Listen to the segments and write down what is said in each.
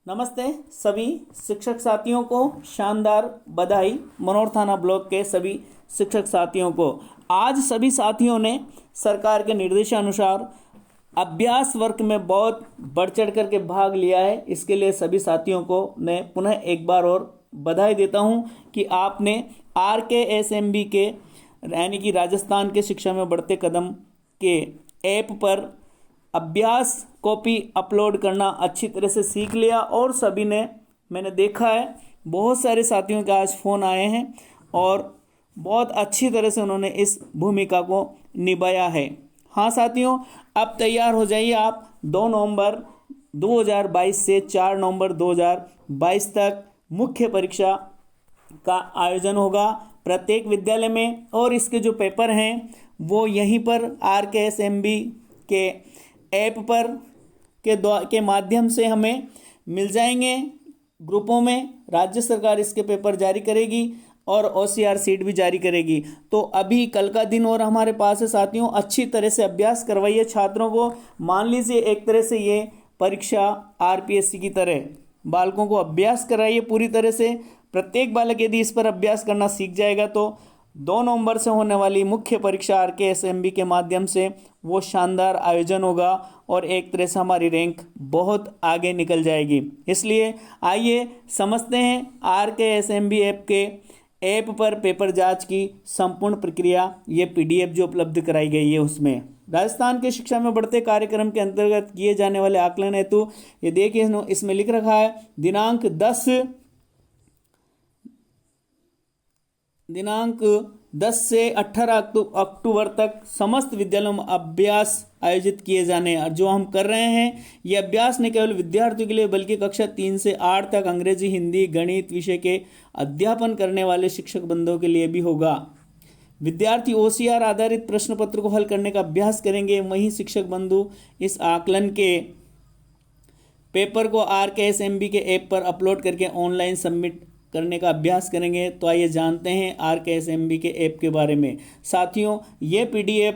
नमस्ते सभी शिक्षक साथियों को, शानदार बधाई मनोर थाना ब्लॉक के सभी शिक्षक साथियों को। आज सभी साथियों ने सरकार के निर्देशानुसार अभ्यास वर्ग में बहुत बढ़ चढ़ करके भाग लिया है। इसके लिए सभी साथियों को मैं पुनः एक बार और बधाई देता हूं कि आपने RKSMB के यानी कि राजस्थान के शिक्षा में बढ़ते कदम के ऐप पर अभ्यास कॉपी अपलोड करना अच्छी तरह से सीख लिया। और सभी ने, मैंने देखा है बहुत सारे साथियों के आज फ़ोन आए हैं और बहुत अच्छी तरह से उन्होंने इस भूमिका को निभाया है। हाँ साथियों, अब तैयार हो जाइए आप। 2 नवंबर 2022 से 4 नवंबर 2022 तक मुख्य परीक्षा का आयोजन होगा प्रत्येक विद्यालय में। और इसके जो पेपर हैं वो यहीं पर RKSMB के ऐप पर के माध्यम से हमें मिल जाएंगे ग्रुपों में। राज्य सरकार इसके पेपर जारी करेगी और OCR सीट भी जारी करेगी। तो अभी कल का दिन और हमारे पास है साथियों। अच्छी तरह से अभ्यास करवाइए छात्रों को। मान लीजिए एक तरह से ये परीक्षा RPSC की तरह बालकों को अभ्यास कराइए पूरी तरह से। प्रत्येक बालक यदि इस पर अभ्यास करना सीख जाएगा तो 2 नवंबर से होने वाली मुख्य परीक्षा RKSMB के माध्यम से वो शानदार आयोजन होगा और एक तरह से हमारी रैंक बहुत आगे निकल जाएगी। इसलिए आइए समझते हैं RKSMB ऐप के ऐप पर पेपर जांच की संपूर्ण प्रक्रिया। ये PDF जो उपलब्ध कराई गई है उसमें राजस्थान के शिक्षा में बढ़ते कार्यक्रम के अंतर्गत किए जाने वाले आकलन हेतु ये देखिए इसमें लिख रखा है दिनांक 10 से 18 अक्टूबर तक समस्त विद्यालयों में अभ्यास आयोजित किए जाने हैं। जो हम कर रहे हैं ये अभ्यास न केवल विद्यार्थियों के लिए बल्कि कक्षा 3 से 8 तक अंग्रेजी, हिंदी, गणित विषय के अध्यापन करने वाले शिक्षक बंधुओं के लिए भी होगा। विद्यार्थी OCR आधारित प्रश्न पत्र को हल करने का अभ्यास करेंगे। वहीं शिक्षक बंधु इस आकलन के पेपर को RKSMB के ऐप पर अपलोड करके ऑनलाइन सबमिट करने का अभ्यास करेंगे। तो आइए जानते हैं RKSMB के ऐप के बारे में। साथियों, ये PDF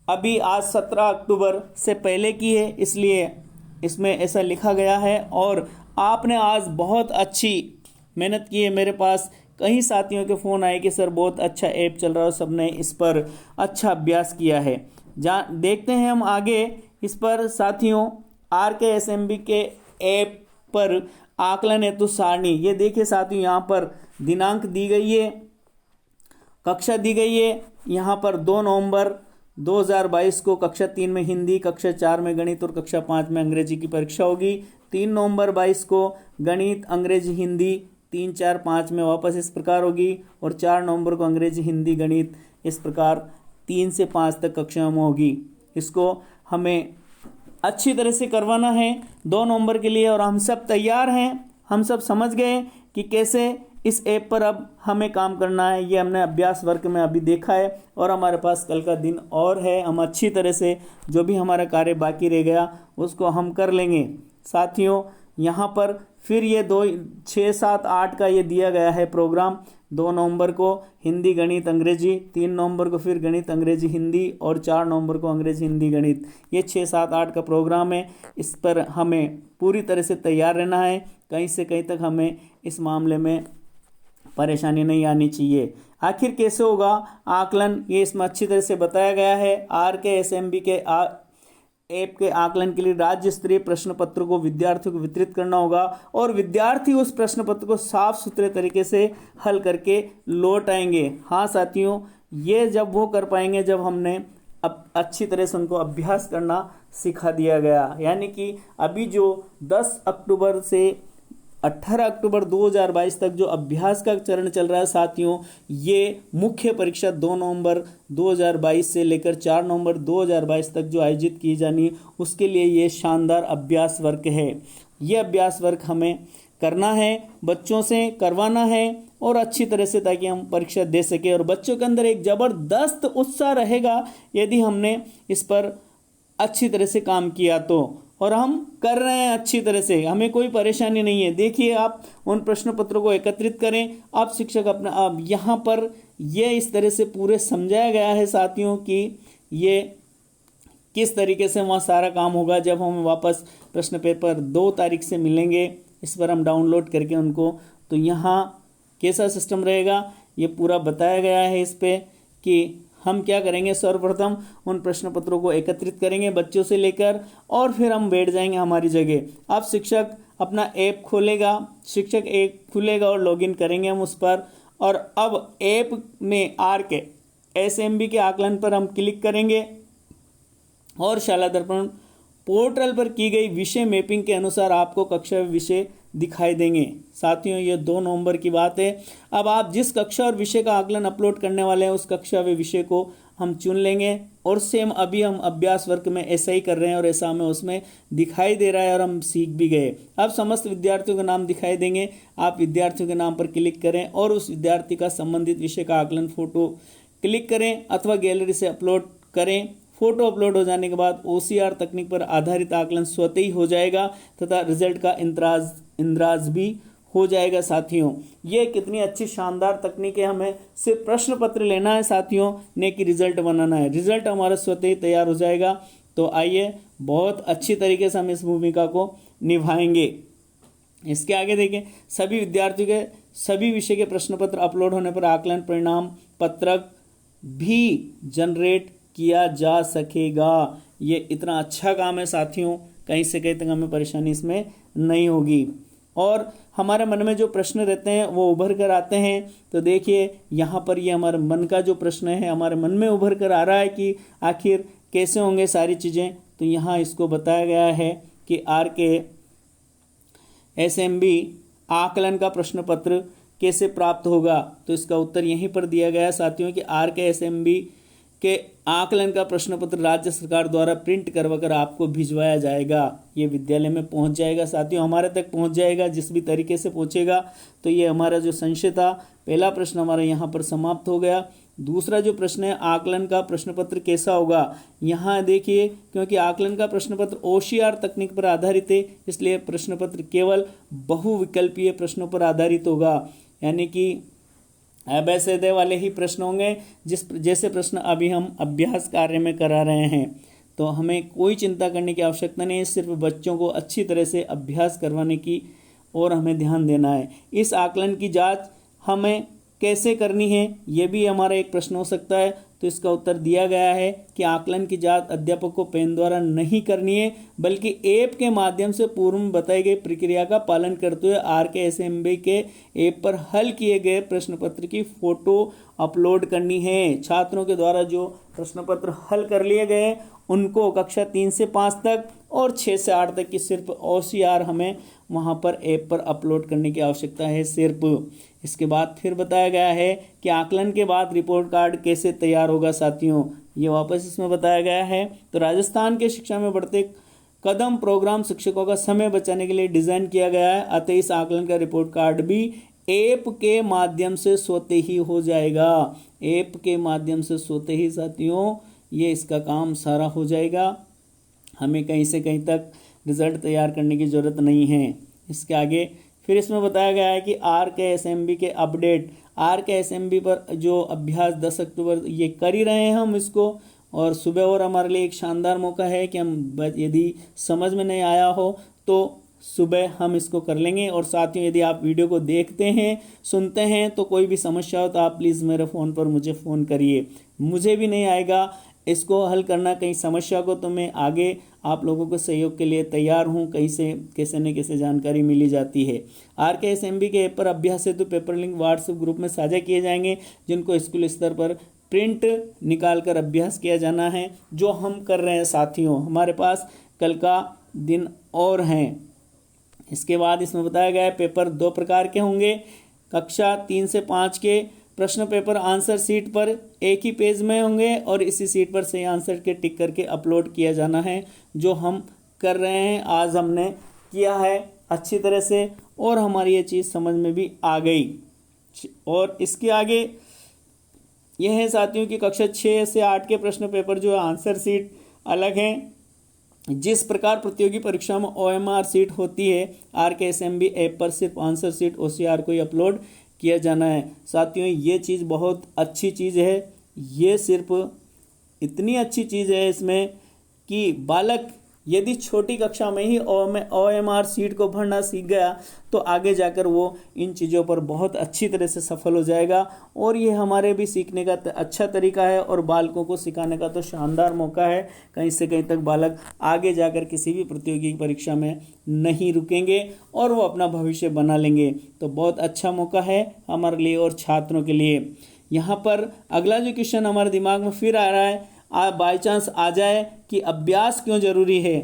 अभी आज 17 अक्टूबर से पहले की है, इसलिए इसमें ऐसा लिखा गया है। और आपने आज बहुत अच्छी मेहनत की है। मेरे पास कई साथियों के फ़ोन आए कि सर बहुत अच्छा ऐप चल रहा है, सबने इस पर अच्छा अभ्यास किया है। देखते हैं हम आगे इस पर। साथियों, RKSMB के ऐप पर आकलन हेतु सारणी, ये देखिए साथियों, यहाँ पर दिनांक दी गई है, कक्षा दी गई है। यहाँ पर 2 नवंबर 2022 को कक्षा 3 में हिंदी, कक्षा 4 में गणित और कक्षा 5 में अंग्रेजी की परीक्षा होगी। 3 नवंबर 22 को गणित, अंग्रेजी, हिंदी 3, 4, 5 में वापस इस प्रकार होगी। और 4 नवंबर को अंग्रेजी, हिंदी, गणित इस प्रकार 3 से 5 तक कक्षाओं में होगी। इसको हमें अच्छी तरह से करवाना है 2 नवंबर के लिए। और हम सब तैयार हैं, हम सब समझ गए कि कैसे इस ऐप पर अब हमें काम करना है। ये हमने अभ्यास वर्ग में अभी देखा है और हमारे पास कल का दिन और है। हम अच्छी तरह से जो भी हमारा कार्य बाकी रह गया उसको हम कर लेंगे। साथियों, यहाँ पर फिर ये 2, 6, 7, 8 का ये दिया गया है प्रोग्राम। 2 नवंबर को हिंदी, गणित, अंग्रेजी, 3 नवंबर को फिर गणित, अंग्रेजी, हिंदी और 4 नवंबर को अंग्रेजी, हिंदी, गणित। ये 6, 7, 8 का प्रोग्राम है। इस पर हमें पूरी तरह से तैयार रहना है। कहीं से कहीं तक हमें इस मामले में परेशानी नहीं आनी चाहिए। आखिर कैसे होगा आकलन, ये इसमें अच्छी तरह से बताया गया है। RKSMB के ऐप के आकलन के लिए राज्य स्तरीय प्रश्न पत्र को विद्यार्थियों को वितरित करना होगा और विद्यार्थी उस प्रश्न पत्र को साफ सुथरे तरीके से हल करके लौट आएंगे। हाँ साथियों, ये जब वो कर पाएंगे जब हमने अब अच्छी तरह से उनको अभ्यास करना सिखा दिया गया। यानी कि अभी जो 10 अक्टूबर से 18 अक्टूबर 2022 तक जो अभ्यास का चरण चल रहा है साथियों, ये मुख्य परीक्षा 2 नवंबर 2022 से लेकर 4 नवंबर 2022 तक जो आयोजित की जानी, उसके लिए ये शानदार अभ्यास वर्ग है। ये अभ्यास वर्ग हमें करना है, बच्चों से करवाना है और अच्छी तरह से, ताकि हम परीक्षा दे सके। और बच्चों के अंदर एक ज़बरदस्त उत्साह रहेगा यदि हमने इस पर अच्छी तरह से काम किया तो। और हम कर रहे हैं अच्छी तरह से, हमें कोई परेशानी नहीं है। देखिए, आप उन प्रश्न पत्रों को एकत्रित करें। आप शिक्षक अपना, अब यहाँ पर ये इस तरह से पूरे समझाया गया है साथियों कि ये किस तरीके से वहाँ सारा काम होगा जब हम वापस प्रश्न पेपर 2 तारीख से मिलेंगे, इस पर हम डाउनलोड करके उनको, तो यहाँ कैसा सिस्टम रहेगा ये पूरा बताया गया है इस पे कि हम क्या करेंगे। सर्वप्रथम उन प्रश्न पत्रों को एकत्रित करेंगे बच्चों से लेकर, और फिर हम बैठ जाएंगे हमारी जगह। अब शिक्षक अपना ऐप खोलेगा, शिक्षक ऐप खुलेगा और लॉगिन करेंगे हम उस पर, और अब ऐप में RK SMB के आकलन पर हम क्लिक करेंगे और शाला दर्पण पोर्टल पर की गई विषय मैपिंग के अनुसार आपको कक्षा विषय दिखाई देंगे। साथियों ये 2 नवंबर की बात है। अब आप जिस कक्षा और विषय का आकलन अपलोड करने वाले हैं उस कक्षा व विषय को हम चुन लेंगे, और सेम अभी हम अभ्यास वर्ग में ऐसा ही कर रहे हैं और ऐसा हमें उसमें दिखाई दे रहा है और हम सीख भी गए। अब समस्त विद्यार्थियों के नाम दिखाई देंगे, आप विद्यार्थियों के नाम पर क्लिक करें और उस विद्यार्थी का संबंधित विषय का आकलन फोटो क्लिक करें अथवा गैलरी से अपलोड करें। फोटो अपलोड हो जाने के बाद OCR तकनीक पर आधारित आकलन स्वतः ही हो जाएगा तथा रिजल्ट का इंद्राज भी हो जाएगा। साथियों ये कितनी अच्छी शानदार तकनीक है, हमें सिर्फ प्रश्न पत्र लेना है साथियों, ने कि रिजल्ट बनाना है, रिजल्ट हमारा स्वतः ही तैयार हो जाएगा। तो आइए बहुत अच्छी तरीके से हम इस भूमिका को निभाएंगे। इसके आगे देखें, सभी विद्यार्थियों के सभी विषय के प्रश्न पत्र अपलोड होने पर आकलन परिणाम पत्रक भी जनरेट किया जा सकेगा। ये इतना अच्छा काम है साथियों, कहीं से कहीं तक हमें परेशानी इसमें नहीं होगी, और हमारे मन में जो प्रश्न रहते हैं वो उभर कर आते हैं। तो देखिए यहाँ पर ये हमारे मन का जो प्रश्न है हमारे मन में उभर कर आ रहा है कि आखिर कैसे होंगे सारी चीज़ें। तो यहाँ इसको बताया गया है कि RK SMB आकलन का प्रश्न पत्र कैसे प्राप्त होगा। तो इसका उत्तर यहीं पर दिया गया है साथियों कि RK SMB के आकलन का प्रश्न पत्र राज्य सरकार द्वारा प्रिंट करवाकर आपको भिजवाया जाएगा। ये विद्यालय में पहुंच जाएगा साथियों, हमारे तक पहुंच जाएगा जिस भी तरीके से पहुंचेगा। तो ये हमारा जो संशय था, पहला प्रश्न हमारा यहाँ पर समाप्त हो गया। दूसरा जो प्रश्न है आकलन का प्रश्न पत्र कैसा होगा, यहाँ देखिए क्योंकि आकलन का प्रश्न पत्र OCR तकनीक पर आधारित है, इसलिए प्रश्न पत्र केवल बहुविकल्पीय प्रश्नों पर आधारित होगा, यानी कि अवैध वाले ही प्रश्न होंगे जैसे प्रश्न अभी हम अभ्यास कार्य में करा रहे हैं। तो हमें कोई चिंता करने की आवश्यकता नहीं है, सिर्फ बच्चों को अच्छी तरह से अभ्यास करवाने की और हमें ध्यान देना है। इस आकलन की जांच हमें कैसे करनी है ये भी हमारा एक प्रश्न हो सकता है। तो इसका उत्तर दिया गया है कि आकलन की जांच अध्यापक को पेन द्वारा नहीं करनी है, बल्कि ऐप के माध्यम से पूर्व में बताई गई प्रक्रिया का पालन करते हुए RK SMB के ऐप पर हल किए गए प्रश्न पत्र की फोटो अपलोड करनी है। छात्रों के द्वारा जो प्रश्न पत्र हल कर लिए गए उनको कक्षा 3 से 5 तक और 6 से 8 तक की सिर्फ OCR हमें वहाँ पर ऐप पर अपलोड करने की आवश्यकता है सिर्फ। इसके बाद फिर बताया गया है कि आकलन के बाद रिपोर्ट कार्ड कैसे तैयार होगा साथियों, ये वापस इसमें बताया गया है। तो राजस्थान के शिक्षा में बढ़ते कदम प्रोग्राम शिक्षकों का समय बचाने के लिए डिजाइन किया गया है, अतः इस आकलन का रिपोर्ट कार्ड भी ऐप के माध्यम से स्वतः ही हो जाएगा। ऐप के माध्यम से स्वतः ही साथियों ये इसका काम सारा हो जाएगा, हमें कहीं से कहीं तक रिजल्ट तैयार करने की ज़रूरत नहीं है। इसके आगे फिर इसमें बताया गया है कि RK SMB के अपडेट, RK SMB पर जो अभ्यास 10 अक्टूबर ये कर ही रहे हैं हम इसको, और सुबह और हमारे लिए एक शानदार मौका है कि हम यदि समझ में नहीं आया हो तो सुबह हम इसको कर लेंगे। और साथियों यदि आप वीडियो को देखते हैं सुनते हैं तो कोई भी समस्या हो तो आप प्लीज़ मेरे फ़ोन पर मुझे फ़ोन करिए, मुझे भी नहीं आएगा इसको हल करना कहीं समस्या को, तो मैं आगे आप लोगों को सहयोग के लिए तैयार हूं, कहीं से कैसे न कैसे जानकारी मिली जाती है। RK SMB के ऐप पर अभ्यास हेतु पेपर लिंक व्हाट्सएप ग्रुप में साझा किए जाएंगे, जिनको स्कूल स्तर पर प्रिंट निकाल कर अभ्यास किया जाना है, जो हम कर रहे हैं साथियों। हमारे पास कल का दिन और हैं। इसके बाद इसमें बताया गया है पेपर 2 प्रकार के होंगे। कक्षा 3 से 5 के प्रश्न पेपर आंसर सीट पर एक ही पेज में होंगे और इसी सीट पर सही आंसर के टिक करके अपलोड किया जाना है, जो हम कर रहे हैं। आज हमने किया है अच्छी तरह से और हमारी ये चीज़ समझ में भी आ गई। और इसके आगे यह है साथियों कि कक्षा 6 से 8 के प्रश्न पेपर जो है आंसर सीट अलग हैं। जिस प्रकार प्रतियोगी परीक्षा में OMR सीट होती है, RK SMB ऐप पर सिर्फ आंसर सीट OCR को ही अपलोड किया जाना है। साथियों ये चीज़ बहुत अच्छी चीज़ है, ये सिर्फ इतनी अच्छी चीज़ है इसमें कि बालक यदि छोटी कक्षा में ही OMR सीट को भरना सीख गया तो आगे जाकर वो इन चीज़ों पर बहुत अच्छी तरह से सफल हो जाएगा। और ये हमारे भी सीखने का अच्छा तरीका है और बालकों को सिखाने का तो शानदार मौका है। कहीं से कहीं तक बालक आगे जाकर किसी भी प्रतियोगी परीक्षा में नहीं रुकेंगे और वो अपना भविष्य बना लेंगे। तो बहुत अच्छा मौका है हमारे लिए और छात्रों के लिए। यहाँ पर अगला जो क्वेश्चन हमारे दिमाग में फिर आ रहा है, बाई चांस आ जाए कि अभ्यास क्यों जरूरी है।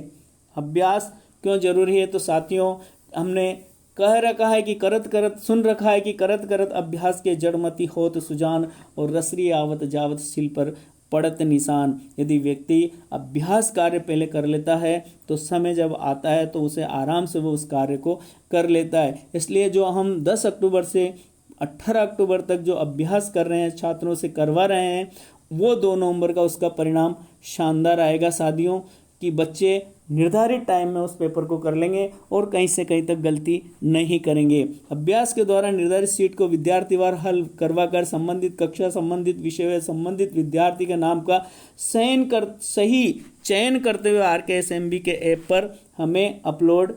अभ्यास क्यों जरूरी है? तो साथियों, हमने कह रखा है कि करत करत सुन रखा है कि करत करत अभ्यास के जड़मति होत सुजान और रसरी आवत जावत शिल पर पड़त निशान। यदि व्यक्ति अभ्यास कार्य पहले कर लेता है तो समय जब आता है तो उसे आराम से वो उस कार्य को कर लेता है। इसलिए जो हम 10 अक्टूबर से 18 अक्टूबर तक जो अभ्यास कर रहे हैं, छात्रों से करवा रहे हैं, वो 2 नवंबर का उसका परिणाम शानदार आएगा साथियों, कि बच्चे निर्धारित टाइम में उस पेपर को कर लेंगे और कहीं से कहीं तक गलती नहीं करेंगे। अभ्यास के द्वारा निर्धारित सीट को विद्यार्थीवार हल करवाकर संबंधित कक्षा, संबंधित विषय व संबंधित विद्यार्थी के नाम का सही चयन करते हुए RKSMB के ऐप पर हमें अपलोड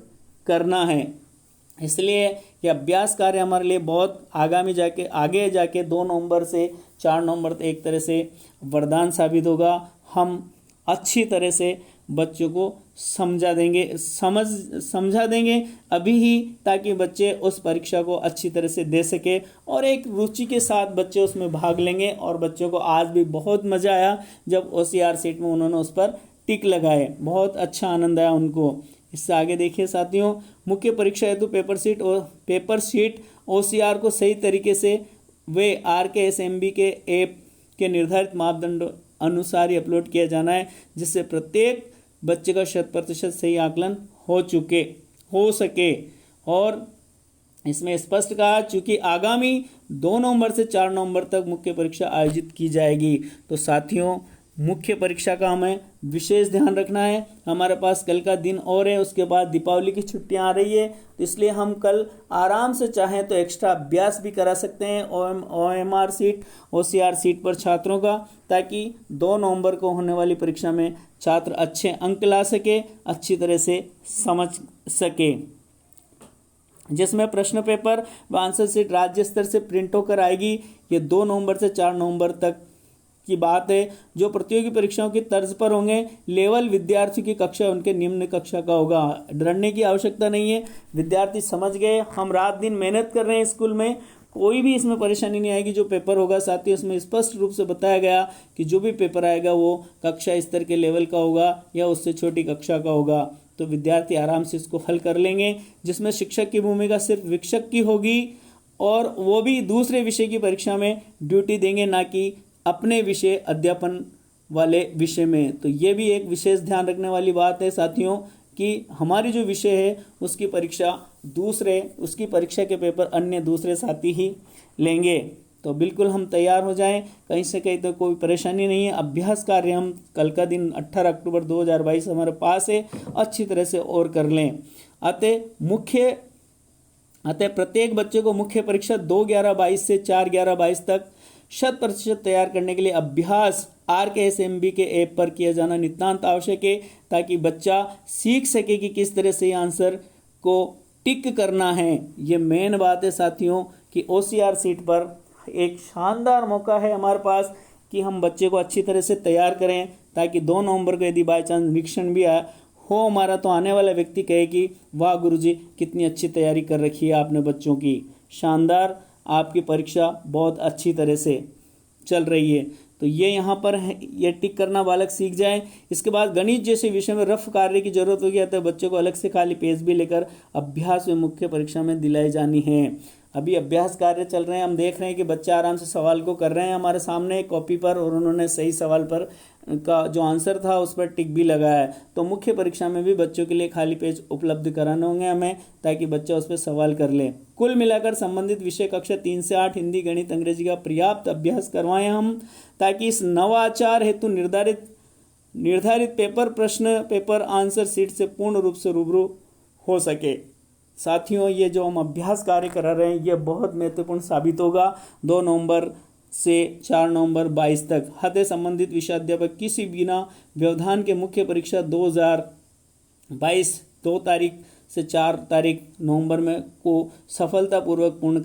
करना है। इसलिए ये अभ्यास कार्य हमारे लिए बहुत आगे जाके 2 नवंबर से 4 नवंबर तक एक तरह से वरदान साबित होगा। हम अच्छी तरह से बच्चों को समझा देंगे अभी ही, ताकि बच्चे उस परीक्षा को अच्छी तरह से दे सके और एक रुचि के साथ बच्चे उसमें भाग लेंगे। और बच्चों को आज भी बहुत मज़ा आया जब OCR सीट में उन्होंने उस पर टिक लगाए, बहुत अच्छा आनंद आया उनको। इससे आगे देखिए साथियों, मुख्य परीक्षा हेतु पेपर शीट OCR को सही तरीके से वे RKSMB के ऐप के निर्धारित मापदंडों अनुसार ही अपलोड किया जाना है, जिससे प्रत्येक बच्चे का 100% सही आकलन हो सके। और इसमें स्पष्ट कहा, चूंकि आगामी 2 नवंबर से 4 नवंबर तक मुख्य परीक्षा आयोजित की जाएगी, तो साथियों मुख्य परीक्षा का हमें विशेष ध्यान रखना है। हमारे पास कल का दिन और है, उसके बाद दीपावली की छुट्टियां आ रही है, तो इसलिए हम कल आराम से चाहें तो एक्स्ट्रा अभ्यास भी करा सकते हैं OMR सीट, OCR सीट पर छात्रों का, ताकि 2 नवंबर को होने वाली परीक्षा में छात्र अच्छे अंक ला सके, अच्छी तरह से समझ सके। जिसमें प्रश्न पेपर व आंसर शीट राज्य स्तर से प्रिंट होकर आएगी। ये 2 नवंबर से 4 नवंबर तक की बात है। जो प्रतियोगी परीक्षाओं की तर्ज पर होंगे, लेवल विद्यार्थी की कक्षा उनके निम्न कक्षा का होगा। डरने की आवश्यकता नहीं है, विद्यार्थी समझ गए, हम रात दिन मेहनत कर रहे हैं स्कूल में, कोई भी इसमें परेशानी नहीं आएगी। जो पेपर होगा साथ ही उसमें स्पष्ट रूप से बताया गया कि जो भी पेपर आएगा वो कक्षा स्तर के लेवल का होगा या उससे छोटी कक्षा का होगा, तो विद्यार्थी आराम से इसको हल कर लेंगे। जिसमें शिक्षक की भूमिका सिर्फ शिक्षक की होगी और वो भी दूसरे विषय की परीक्षा में ड्यूटी देंगे, ना कि अपने विषय अध्यापन वाले विषय में। तो ये भी एक विशेष ध्यान रखने वाली बात है साथियों, कि हमारी जो विषय है उसकी परीक्षा के पेपर अन्य दूसरे साथी ही लेंगे। तो बिल्कुल हम तैयार हो जाएं, कहीं से कहीं तो कोई परेशानी नहीं है। अभ्यास कार्य हम कल का दिन 18 अक्टूबर 2022 हमारे पास है, अच्छी तरह से और कर लें। अतः प्रत्येक बच्चे को मुख्य परीक्षा 2/11/22 से 4/11/22 तक 100% तैयार करने के लिए अभ्यास RKSMB के ऐप पर किया जाना नितांत आवश्यक है, ताकि बच्चा सीख सके कि किस तरह से आंसर को टिक करना है। ये मेन बात है साथियों, कि OCR सीट पर एक शानदार मौका है हमारे पास कि हम बच्चे को अच्छी तरह से तैयार करें, ताकि 2 नवंबर को यदि बाई चांस निरीक्षण भी हो हमारा, तो आने वाला व्यक्ति कहे कि वाह गुरुजी, कितनी अच्छी तैयारी कर रखी है आपने बच्चों की, शानदार, आपकी परीक्षा बहुत अच्छी तरह से चल रही है। तो ये यहाँ पर है, ये टिक करना बालक सीख जाए। इसके बाद गणित जैसे विषय में रफ कार्य की जरूरत होगी, अतः बच्चों को अलग से खाली पेज भी लेकर अभ्यास में मुख्य परीक्षा में दिलाई जानी है। अभी अभ्यास कार्य चल रहे हैं, हम देख रहे हैं कि बच्चे आराम से सवाल को कर रहे हैं हमारे सामने कॉपी पर, और उन्होंने सही सवाल पर का जो आंसर था उस पर टिक भी लगाया है। तो मुख्य परीक्षा में भी बच्चों के लिए खाली पेज उपलब्ध कराने होंगे हमें, ताकि बच्चा उस पर सवाल कर ले। कुल मिलाकर संबंधित विषय कक्षा 3 से 8 हिंदी, गणित, अंग्रेजी का पर्याप्त अभ्यास करवाएं हम, ताकि इस नवाचार हेतु निर्धारित पेपर आंसर सीट से पूर्ण रूप से रूबरू हो सके। साथियों, ये जो हम अभ्यास कार्य करा रहे हैं ये बहुत महत्वपूर्ण साबित होगा 2 नवंबर से 4 नवंबर 22 तक हते संबंधित विषयाध्यापक किसी बिना व्यवधान के मुख्य परीक्षा 2022 2 तारीख से 4 तारीख नवंबर में को सफलतापूर्वक पूर्ण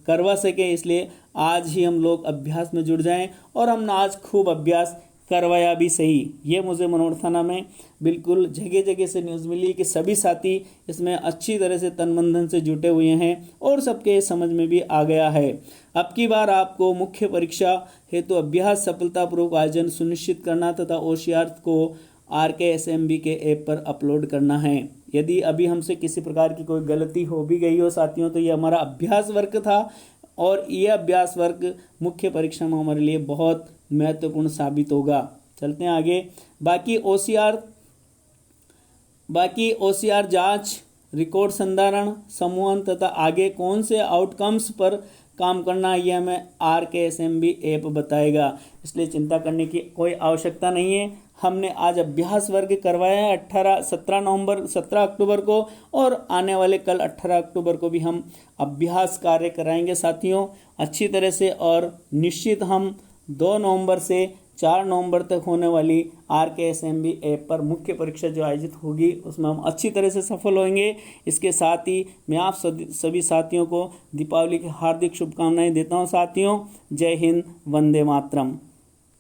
करवा सके। इसलिए आज ही हम लोग अभ्यास में जुड़ जाएं और हमने आज खूब अभ्यास करवाया भी सही। ये मुझे मनोहर थाना में बिल्कुल जगह जगह से न्यूज़ मिली कि सभी साथी इसमें अच्छी तरह से तन मन धन से जुटे हुए हैं और सबके समझ में भी आ गया है। अब की बार आपको मुख्य परीक्षा हेतु अभ्यास सफलतापूर्वक आयोजन सुनिश्चित करना तथा OCR को RKSMB के ऐप पर अपलोड करना है। यदि अभी हमसे किसी प्रकार की कोई गलती हो भी गई हो साथियों, तो ये हमारा अभ्यास वर्ग था और ये अभ्यास वर्ग मुख्य परीक्षा में हमारे लिए बहुत महत्वपूर्ण साबित होगा। चलते हैं आगे। बाकी OCR जांच, रिकॉर्ड संधारण, समूहन तथा आगे कौन से आउटकम्स पर काम करना है, ये हमें RKSMB ऐप बताएगा। इसलिए चिंता करने की कोई आवश्यकता नहीं है। हमने आज अभ्यास वर्ग करवाया है 17 अक्टूबर को और आने वाले कल 18 अक्टूबर को भी हम अभ्यास कार्य कराएंगे साथियों अच्छी तरह से। और निश्चित हम 2 नवंबर से 4 नवंबर तक होने वाली RKSMB ऐप पर मुख्य परीक्षा जो आयोजित होगी उसमें हम अच्छी तरह से सफल होंगे। इसके साथ ही मैं आप सभी साथियों को दीपावली की हार्दिक शुभकामनाएं देता हूं साथियों। जय हिंद, वंदे मातरम।